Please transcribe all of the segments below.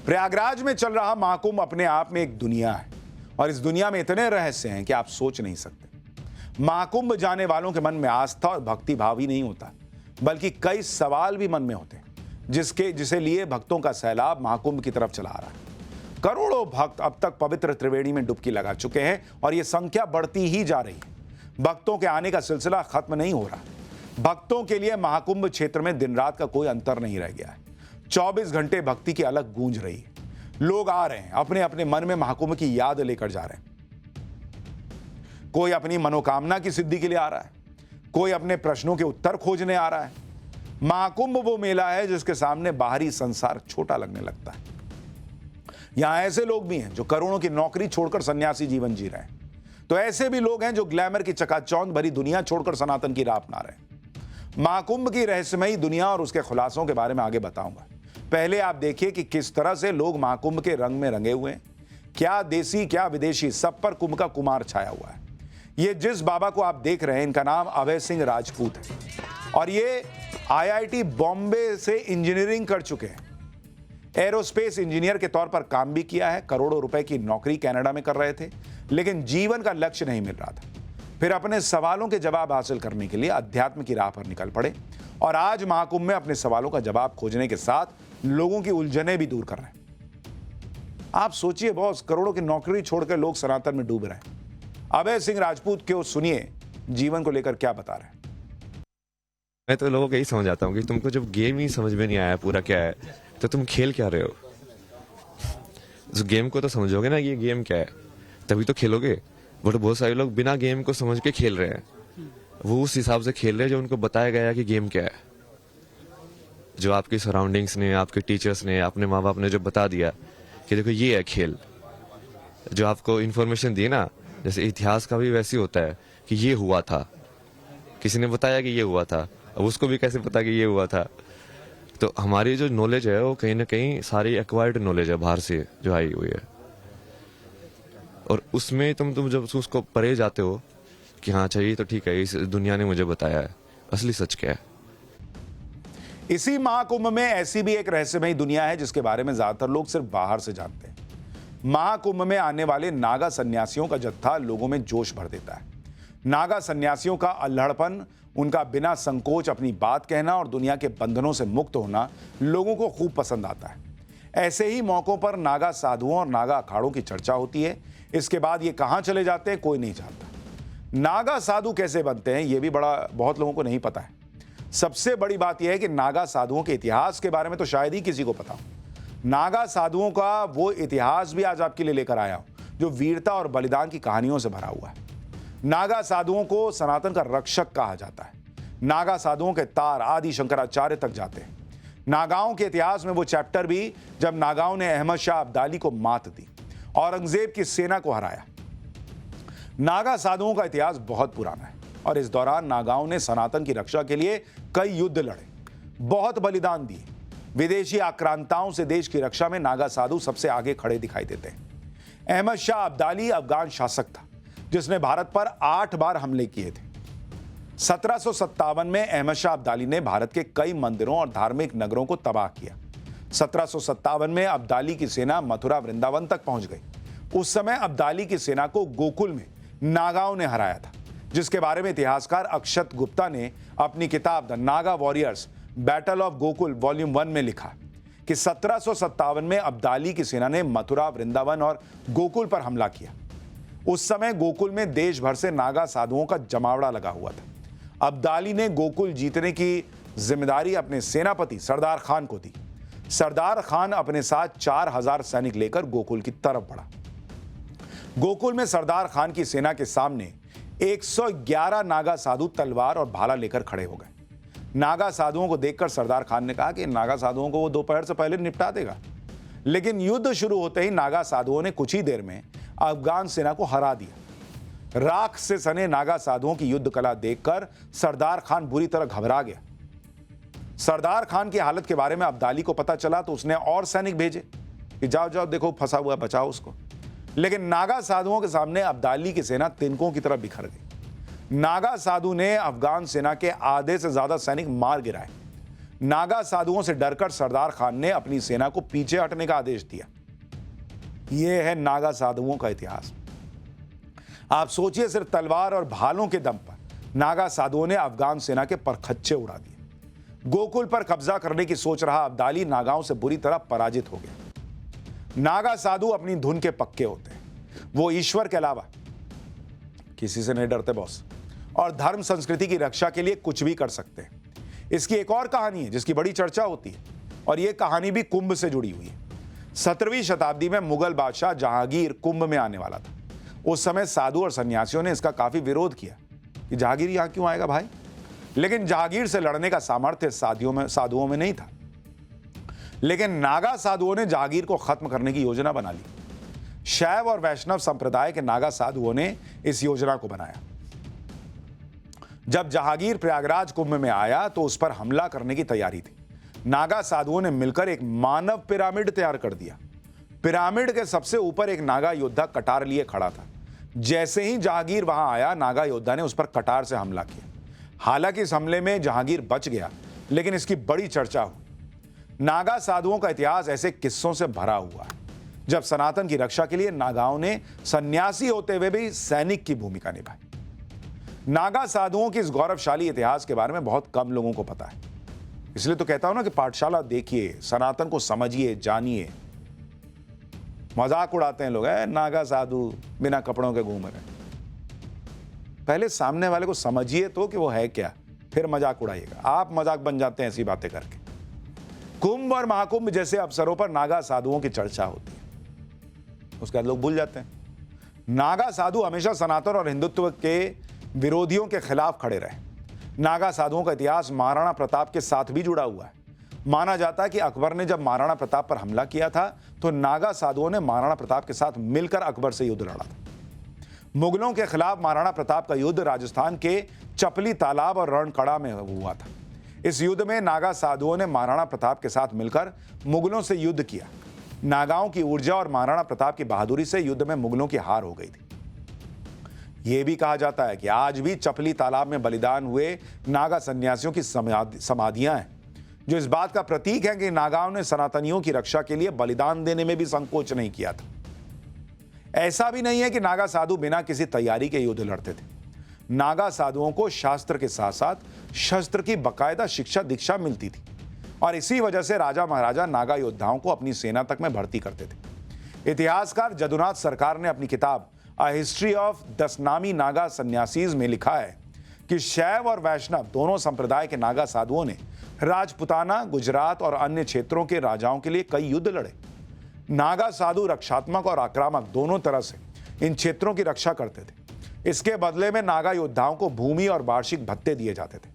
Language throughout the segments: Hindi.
प्रयागराज में चल रहा महाकुंभ अपने आप में एक दुनिया है और इस दुनिया में इतने रहस्य हैं कि आप सोच नहीं सकते। महाकुंभ जाने वालों के मन में आस्था और भक्ति भाव ही नहीं होता, बल्कि कई सवाल भी मन में होते हैं जिसे लिए भक्तों का सैलाब महाकुंभ की तरफ चला आ रहा है। करोड़ों भक्त अब तक पवित्र त्रिवेणी में डुबकी लगा चुके हैं और यह संख्या बढ़ती ही जा रही है। भक्तों के आने का सिलसिला खत्म नहीं हो रहा। भक्तों के लिए महाकुंभ क्षेत्र में दिन रात का कोई अंतर नहीं रह गया है। 24 घंटे भक्ति की अलग गूंज रही है। लोग आ रहे हैं, अपने अपने मन में महाकुंभ की याद लेकर जा रहे हैं। कोई अपनी मनोकामना की सिद्धि के लिए आ रहा है, कोई अपने प्रश्नों के उत्तर खोजने आ रहा है। महाकुंभ वो मेला है जिसके सामने बाहरी संसार छोटा लगने लगता है। यहां ऐसे लोग भी हैं जो करोड़ों की नौकरी छोड़कर सन्यासी जीवन जी रहे हैं, तो ऐसे भी लोग हैं जो ग्लैमर की चकाचौंध भरी दुनिया छोड़कर सनातन की राह अपना रहे हैं। महाकुंभ की रहस्यमयी दुनिया और उसके खुलासों के बारे में आगे बताऊंगा। पहले आप देखिए कि किस तरह से लोग महाकुंभ के रंग में रंगे हुए हैं। क्या देसी क्या विदेशी, सब पर कुंभ का कुमार छाया हुआ है। ये जिस बाबा को आप देख रहे हैं, इनका नाम अभय सिंह राजपूत है और ये IIT बॉम्बे से इंजीनियरिंग कर चुके हैं। एरोस्पेस इंजीनियर के तौर पर काम भी किया है। करोड़ों रुपए की नौकरी कनाडा में कर रहे थे, लेकिन जीवन का लक्ष्य नहीं मिल रहा था। फिर अपने सवालों के जवाब हासिल करने के लिए अध्यात्म की राह पर निकल पड़े और आज महाकुंभ में अपने सवालों का जवाब खोजने के साथ लोगों की उलझनें भी दूर कर रहे हैं। आप सोचिए बॉस, करोड़ों की नौकरी छोड़कर लोग सनातन में डूब रहे हैं। अभय सिंह राजपूत क्यों, सुनिए जीवन को लेकर क्या बता रहे हैं। मैं तो लोगों को यही समझ आता हूँ कि तुमको जब गेम ही समझ में नहीं आया पूरा क्या है, तो तुम खेल क्या रहे हो। उस गेम को तो समझोगे ना, ये गेम क्या है, तभी तो खेलोगे। बट बहुत सारे लोग बिना गेम को समझ के खेल रहे हैं। वो उस हिसाब से खेल रहे हैं जो उनको बताया गया है कि गेम क्या है। जो आपकी सराउंडिंग्स ने, आपके टीचर्स ने, अपने माँ बाप ने जो बता दिया कि देखो ये है खेल, जो आपको इन्फॉर्मेशन दी ना, जैसे इतिहास का भी वैसे होता है कि ये हुआ था, किसी ने बताया कि ये हुआ था, अब उसको भी कैसे पता कि ये हुआ था। तो हमारी जो नॉलेज है वो कहीं ना कहीं सारी एक्वायर्ड नॉलेज है, बाहर से जो आई हुई है। और उसमें तुम जब उसको परे जाते हो कि हाँ चाहिए तो ठीक है, इस दुनिया ने मुझे बताया है, असली सच क्या है। इसी महाकुंभ में ऐसी भी एक रहस्यमयी दुनिया है जिसके बारे में ज्यादातर लोग सिर्फ बाहर से जानते हैं। महाकुंभ में आने वाले नागा सन्यासियों का जत्था लोगों में जोश भर देता है। नागा सन्यासियों का अल्हड़पन, उनका बिना संकोच अपनी बात कहना और दुनिया के बंधनों से मुक्त होना लोगों को खूब पसंद आता है। ऐसे ही मौकों पर नागा साधुओं और नागा अखाड़ों की चर्चा होती है। इसके बाद ये कहां चले जाते हैं कोई नहीं जानता। नागा साधु कैसे बनते हैं ये भी बहुत लोगों को नहीं पता है। सबसे बड़ी बात यह है कि नागा साधुओं के इतिहास के बारे में तो शायद ही किसी को पता हो। नागा साधुओं का वो इतिहास भी आज आपके लिए लेकर आया हूं जो वीरता और बलिदान की कहानियों से भरा हुआ है। नागा साधुओं को सनातन का रक्षक कहा जाता है। नागा साधुओं के तार आदि शंकराचार्य तक जाते हैं। नागाओं के इतिहास में वो चैप्टर भी जब नागाओं ने अहमद शाह अब्दाली को मात दी, औरंगजेब की सेना को हराया। नागा साधुओं का इतिहास बहुत पुराना है और इस दौरान नागाओं ने सनातन की रक्षा के लिए कई युद्ध लड़े, बहुत बलिदान दिए। विदेशी आक्रांताओं से देश की रक्षा में नागा साधु सबसे आगे खड़े दिखाई देते हैं। अहमद शाह अब्दाली अफगान शासक था जिसने भारत पर 8 बार हमले किए थे। 1757 में अहमद शाह अब्दाली ने भारत के कई मंदिरों और धार्मिक नगरों को तबाह किया। 1757 में अब्दाली की सेना मथुरा वृंदावन तक पहुंच गई। उस समय अब्दाली की सेना को गोकुल में नागाओं ने हराया था, जिसके बारे में इतिहासकार अक्षत गुप्ता ने अपनी किताब the Naga warriors battle of Gokul volume 1 में लिखा कि 1757 में अब्दाली की सेना ने मथुरा, वृंदावन और गोकुल पर हमला किया। उस समय गोकुल में देश भर से नागा साधुओं का जमावड़ा लगा हुआ था। अब्दाली ने गोकुल जीतने की जिम्मेदारी अपने सेनापति सरदार खान को दी। सरदार खान अपने साथ 4000 सैनिक लेकर गोकुल की तरफ बढ़ा। गोकुल में सरदार खान की सेना के सामने 111 नागा साधु तलवार और भाला लेकर खड़े हो गए। नागा साधुओं को देखकर सरदार खान ने कहा कि नागा साधुओं को वो दोपहर से पहले निपटा देगा। लेकिन युद्ध शुरू होते ही नागा साधुओं ने कुछ ही देर में अफगान सेना को हरा दिया। राख से सने नागा साधुओं की युद्ध कला देखकर सरदार खान बुरी तरह घबरा गया। सरदार खान की हालत के बारे में अब्दाली को पता चला तो उसने और सैनिक भेजे कि जाओ जाओ देखो फंसा हुआ, बचाओ उसको। लेकिन नागा साधुओं के सामने अब्दाली की सेना तिनकों की तरह बिखर गई। नागा साधु ने अफगान सेना के आधे से ज्यादा सैनिक मार गिराए। नागा साधुओं से डरकर सरदार खान ने अपनी सेना को पीछे हटने का आदेश दिया। यह है नागा साधुओं का इतिहास। आप सोचिए, सिर्फ तलवार और भालों के दम पर नागा साधुओं ने अफगान सेना के परखच्चे उड़ा दिए। गोकुल पर कब्जा करने की सोच रहा अब्दाली नागाओं से बुरी तरह पराजित हो गया। नागा साधु अपनी धुन के पक्के होते हैं। वो ईश्वर के अलावा किसी से नहीं डरते बॉस, और धर्म संस्कृति की रक्षा के लिए कुछ भी कर सकते हैं। इसकी एक और कहानी है जिसकी बड़ी चर्चा होती है, और यह कहानी भी कुंभ से जुड़ी हुई है। 17वीं शताब्दी में मुगल बादशाह जहांगीर कुंभ में आने वाला था। उस समय साधु और सन्यासियों ने इसका काफी विरोध किया कि जहांगीर यहां क्यों आएगा भाई, लेकिन जहांगीर से लड़ने का सामर्थ्य साधुओं में नहीं था। लेकिन नागा साधुओं ने जहांगीर को खत्म करने की योजना बना ली। शैव और वैष्णव संप्रदाय के नागा साधुओं ने इस योजना को बनाया। जब जहांगीर प्रयागराज कुंभ में आया तो उस पर हमला करने की तैयारी थी। नागा साधुओं ने मिलकर एक मानव पिरामिड तैयार कर दिया। पिरामिड के सबसे ऊपर एक नागा योद्धा कटार लिए खड़ा था। जैसे ही जहांगीर वहां आया, नागा योद्धा ने उस पर कटार से हमला किया। हालांकि इस हमले में जहांगीर बच गया, लेकिन इसकी बड़ी चर्चा हुई। नागा साधुओं का इतिहास ऐसे किस्सों से भरा हुआ है जब सनातन की रक्षा के लिए नागाओं ने सन्यासी होते हुए भी सैनिक की भूमिका निभाई। नागा साधुओं के इस गौरवशाली इतिहास के बारे में बहुत कम लोगों को पता है। इसलिए तो कहता हूं ना कि पाठशाला देखिए, सनातन को समझिए, जानिए। मजाक उड़ाते हैं लोग, नागा साधु बिना कपड़ों के घूम रहे। पहले सामने वाले को समझिए तो कि वो है क्या, फिर मजाक उड़ाइएगा। आप मजाक बन जाते हैं ऐसी बातें करके। कुंभ और महाकुंभ जैसे अवसरों पर नागा साधुओं की चर्चा होती है, उसके बाद लोग भूल जाते हैं। नागा साधु हमेशा सनातन और हिंदुत्व के विरोधियों के खिलाफ खड़े रहे। नागा साधुओं का इतिहास महाराणा प्रताप के साथ भी जुड़ा हुआ है। माना जाता है कि अकबर ने जब महाराणा प्रताप पर हमला किया था तो नागा साधुओं ने महाराणा प्रताप के साथ मिलकर अकबर से युद्ध लड़ा था। मुगलों के खिलाफ महाराणा प्रताप का युद्ध राजस्थान के चपली तालाब और रणकड़ा में हुआ था। इस युद्ध में नागा साधुओं ने महाराणा प्रताप के साथ मिलकर मुगलों से युद्ध किया। नागाओं की ऊर्जा और महाराणा प्रताप की बहादुरी से युद्ध में मुगलों की हार हो गई थी। यह भी कहा जाता है कि आज भी चपली तालाब में बलिदान हुए नागा सन्यासियों की समाधियां हैं, जो इस बात का प्रतीक है कि नागाओं ने सनातनियों की रक्षा के लिए बलिदान देने में भी संकोच नहीं किया था। ऐसा भी नहीं है कि नागा साधु बिना किसी तैयारी के युद्ध लड़ते थे। नागा साधुओं को शास्त्र के साथ साथ शस्त्र की बकायदा शिक्षा दीक्षा मिलती थी, और इसी वजह से राजा महाराजा नागा योद्धाओं को अपनी सेना तक में भर्ती करते थे। इतिहासकार जदुनाथ सरकार ने अपनी किताब अ हिस्ट्री ऑफ 10 नामी नागा सन्यासीज में लिखा है कि शैव और वैष्णव दोनों संप्रदाय के नागा साधुओं ने राजपुताना, गुजरात और अन्य क्षेत्रों के राजाओं के लिए कई युद्ध लड़े। नागा साधु रक्षात्मक और आक्रामक दोनों तरह से इन क्षेत्रों की रक्षा करते थे। इसके बदले में नागा योद्धाओं को भूमि और वार्षिक भत्ते दिए जाते थे।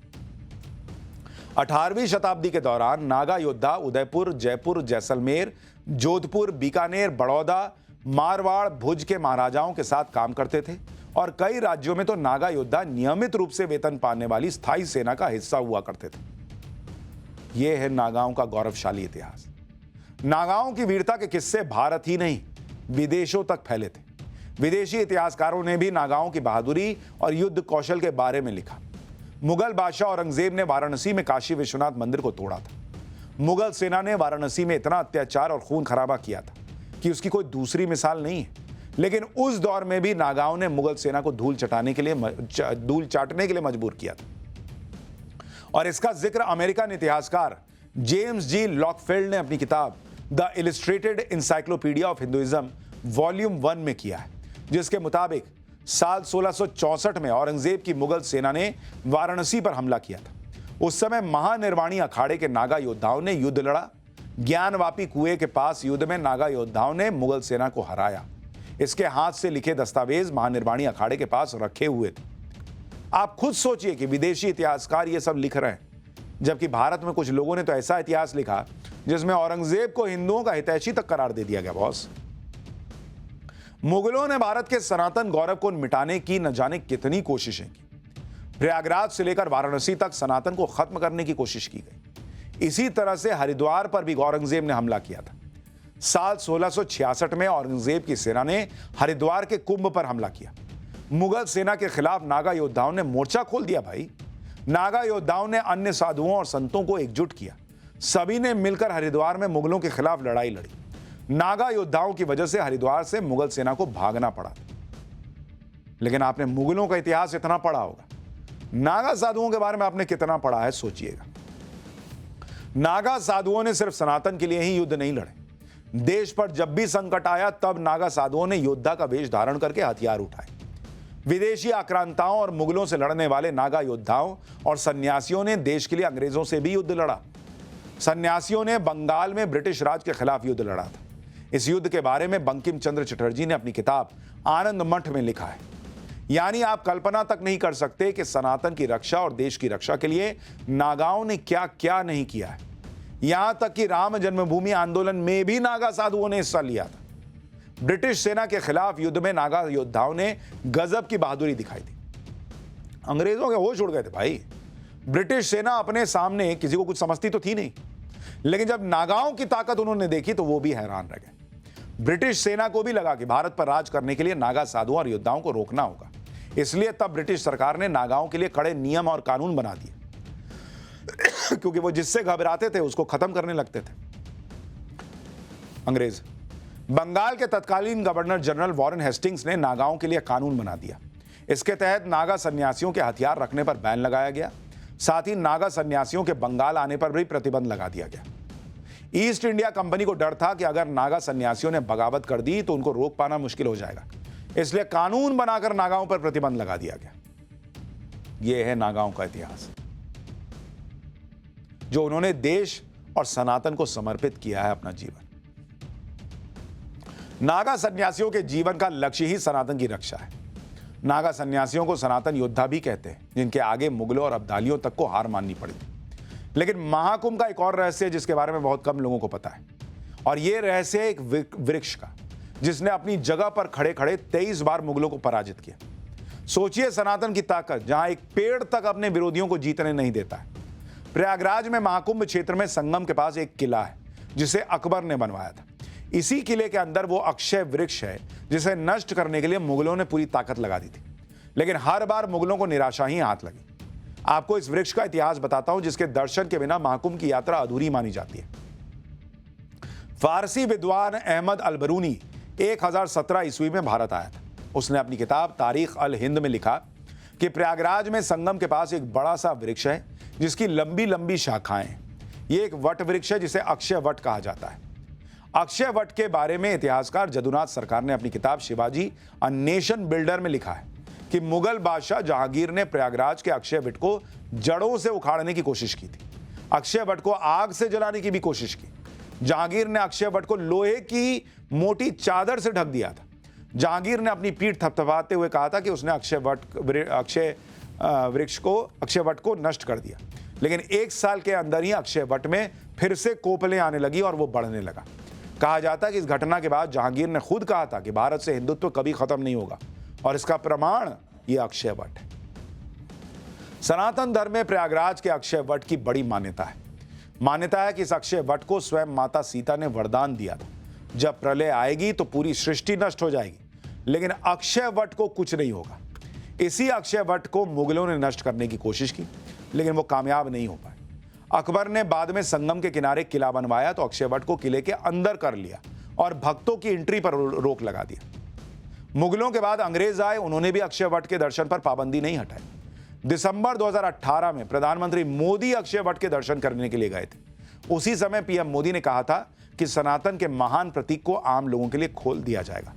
18वीं शताब्दी के दौरान नागा योद्धा उदयपुर, जयपुर, जैसलमेर, जोधपुर, बीकानेर, बड़ौदा, मारवाड़, भुज के महाराजाओं के साथ काम करते थे, और कई राज्यों में तो नागा योद्धा नियमित रूप से वेतन पाने वाली स्थायी सेना का हिस्सा हुआ करते थे। यह है नागाओं का गौरवशाली इतिहास। नागाओं की वीरता के किस्से भारत ही नहीं, विदेशों तक फैले थे। विदेशी इतिहासकारों ने भी नागाओं की बहादुरी और युद्ध कौशल के बारे में लिखा। मुगल बादशाह औरंगजेब ने वाराणसी में काशी विश्वनाथ मंदिर को तोड़ा था। मुगल सेना ने वाराणसी में इतना अत्याचार और खून खराबा किया था कि उसकी कोई दूसरी मिसाल नहीं है। लेकिन उस दौर में भी नागाओं ने मुगल सेना को धूल चाटने के लिए मजबूर किया था। और इसका जिक्र अमेरिकन इतिहासकार जेम्स जी लॉकफील्ड ने अपनी किताब the illustrated encyclopedia of Hinduism volume 1 में किया है, जिसके मुताबिक साल 1664 में औरंगजेब की मुगल सेना ने वाराणसी पर हमला किया था। उस समय महानिर्वाणी अखाड़े के नागा योद्धाओं ने युद्ध लड़ा। ज्ञानवापी कुएं के पास युद्ध में नागा योद्धाओं ने मुगल सेना को हराया। इसके हाथ से लिखे दस्तावेज महानिर्वाणी अखाड़े के पास रखे हुए थे। आप खुद सोचिए कि विदेशी इतिहासकार ये सब लिख रहे हैं, जबकि भारत में कुछ लोगों ने तो ऐसा इतिहास लिखा जिसमें औरंगजेब को हिंदुओं का हितैषी तक करार दे दिया गया। बॉस, मुगलों ने भारत के सनातन गौरव को मिटाने की न जाने कितनी कोशिशें की। प्रयागराज से लेकर वाराणसी तक सनातन को खत्म करने की कोशिश की गई। इसी तरह से हरिद्वार पर भी औरंगजेब ने हमला किया था। साल 1666 में औरंगजेब की सेना ने हरिद्वार के कुंभ पर हमला किया। मुगल सेना के खिलाफ नागा योद्धाओं ने मोर्चा खोल दिया भाई। नागा योद्धाओं ने अन्य साधुओं और संतों को एकजुट किया। सभी ने मिलकर हरिद्वार में मुगलों के खिलाफ लड़ाई लड़ी। नागा योद्धाओं की वजह से हरिद्वार से मुगल सेना को भागना पड़ा। लेकिन आपने मुगलों का इतिहास इतना पढ़ा होगा, नागा साधुओं के बारे में आपने कितना पढ़ा है सोचिएगा। नागा साधुओं ने सिर्फ सनातन के लिए ही युद्ध नहीं लड़े। देश पर जब भी संकट आया तब नागा साधुओं ने योद्धा का वेश धारण करके हथियार उठाए। विदेशी आक्रांताओं और मुगलों से लड़ने वाले नागा योद्धाओं और सन्यासियों ने देश के लिए अंग्रेजों से भी युद्ध लड़ा। सन्यासियों ने बंगाल में ब्रिटिश राज के खिलाफ युद्ध लड़ा था। इस युद्ध के बारे में बंकिम चंद्र चटर्जी ने अपनी किताब आनंद मठ में लिखा है। यानी आप कल्पना तक नहीं कर सकते कि सनातन की रक्षा और देश की रक्षा के लिए नागाओं ने क्या क्या नहीं किया है। यहां तक कि राम जन्मभूमि आंदोलन में भी नागा साधुओं ने हिस्सा लिया था। ब्रिटिश सेना के खिलाफ युद्ध में नागा योद्धाओं ने गजब की बहादुरी दिखाई थी। अंग्रेजों के होश उड़ गए थे भाई। ब्रिटिश सेना अपने सामने किसी को कुछ समझती तो थी नहीं, लेकिन जब नागाओं की ताकत उन्होंने देखी तो वो भी हैरान रह गए। ब्रिटिश सेना को भी लगा कि भारत पर राज करने के लिए नागा साधुओं और योद्धाओं को रोकना होगा। इसलिए तब ब्रिटिश सरकार ने नागाओं के लिए कड़े नियम और कानून बना दिए, क्योंकि वो जिससे घबराते थे उसको खत्म करने लगते थे अंग्रेज। बंगाल के तत्कालीन गवर्नर जनरल वॉरेन हेस्टिंग्स ने नागाओं के लिए कानून बना दिया। इसके तहत नागा सन्यासियों के हथियार रखने पर बैन लगाया गया। साथ ही नागा सन्यासियों के बंगाल आने पर भी प्रतिबंध लगा दिया गया। ईस्ट इंडिया कंपनी को डर था कि अगर नागा सन्यासियों ने बगावत कर दी तो उनको रोक पाना मुश्किल हो जाएगा, इसलिए कानून बनाकर नागाओं पर प्रतिबंध लगा दिया गया। यह है नागाओं का इतिहास, जो उन्होंने देश और सनातन को समर्पित किया है अपना जीवन। नागा सन्यासियों के जीवन का लक्ष्य ही सनातन की रक्षा है। नागा सन्यासियों को सनातन योद्धा भी कहते हैं, जिनके आगे मुगलों और अब्दालियों तक को हार माननी पड़ी। लेकिन महाकुंभ का एक और रहस्य है जिसके बारे में बहुत कम लोगों को पता है, और यह रहस्य है एक वृक्ष का, जिसने अपनी जगह पर खड़े खड़े 23 बार मुगलों को पराजित किया। सोचिए सनातन की ताकत, जहां एक पेड़ तक अपने विरोधियों को जीतने नहीं देता है। प्रयागराज में महाकुंभ क्षेत्र में संगम के पास एक किला है जिसे अकबर ने बनवाया था। इसी किले के अंदर वो अक्षय वृक्ष है जिसे नष्ट करने के लिए मुगलों ने पूरी ताकत लगा दी थी, लेकिन हर बार मुगलों को निराशा ही हाथ लगी। आपको इस वृक्ष का इतिहास बताता हूं, जिसके दर्शन के बिना महाकुंभ की यात्रा अधूरी मानी जाती है। फारसी विद्वान अहमद अल बरूनी 1017 ईस्वी में भारत आया था। उसने अपनी किताब तारीख अल हिंद में लिखा कि प्रयागराज में संगम के पास एक बड़ा सा वृक्ष है जिसकी लंबी लंबी शाखाएं हैं। यह एक वट वृक्ष है जिसे अक्षय वट कहा जाता है। अक्षय वट के बारे में इतिहासकार जदुनाथ सरकार ने अपनी किताब शिवाजी अ नेशन बिल्डर में लिखा है कि मुगल बादशाह जहांगीर ने प्रयागराज के अक्षय वट को जड़ों से उखाड़ने की कोशिश की थी। अक्षय वट को आग से जलाने की भी कोशिश की। जहांगीर ने अक्षय वट को लोहे की मोटी चादर से ढक दिया था। जहांगीर ने अपनी पीठ थपथपाते हुए कहा था कि उसने अक्षय वट को नष्ट कर दिया, लेकिन 1 साल के अंदर ही अक्षय वट में फिर से कोपलें आने लगी और वो बढ़ने लगा। कहा जाता है कि इस घटना के बाद जहांगीर ने खुद कहा था कि भारत से हिंदुत्व कभी खत्म नहीं होगा, और इसका प्रमाण ये अक्षय वट है। सनातन धर्म में प्रयागराज के अक्षय वट की बड़ी मान्यता है। मान्यता है कि इस अक्षय वट को स्वयं माता सीता ने वरदान दिया था, जब प्रलय आएगी तो पूरी सृष्टि नष्ट हो जाएगी, लेकिन अक्षय वट को कुछ नहीं होगा। इसी अक्षय वट को मुगलों ने नष्ट करने की कोशिश की, लेकिन वो कामयाब नहीं हो पाए। अकबर ने बाद में संगम के किनारे किला बनवाया तो अक्षय वट को किले के अंदर कर लिया और भक्तों की एंट्री पर रोक लगा दिया। मुगलों के बाद अंग्रेज आए, उन्होंने भी अक्षय वट के दर्शन पर पाबंदी नहीं हटाई। दिसंबर 2018 में प्रधानमंत्री मोदी अक्षय वट के दर्शन करने के लिए गए थे। उसी समय पीएम मोदी ने कहा था कि सनातन के महान प्रतीक को आम लोगों के लिए खोल दिया जाएगा,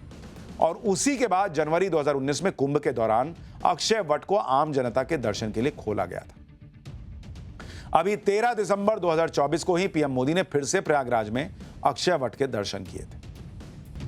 और उसी के बाद जनवरी 2019 में कुंभ के दौरान अक्षय वट को आम जनता के दर्शन के लिए खोला गया था। अभी 13 दिसंबर 2024 को ही पीएम मोदी ने फिर से प्रयागराज में अक्षय वट के दर्शन किए थे।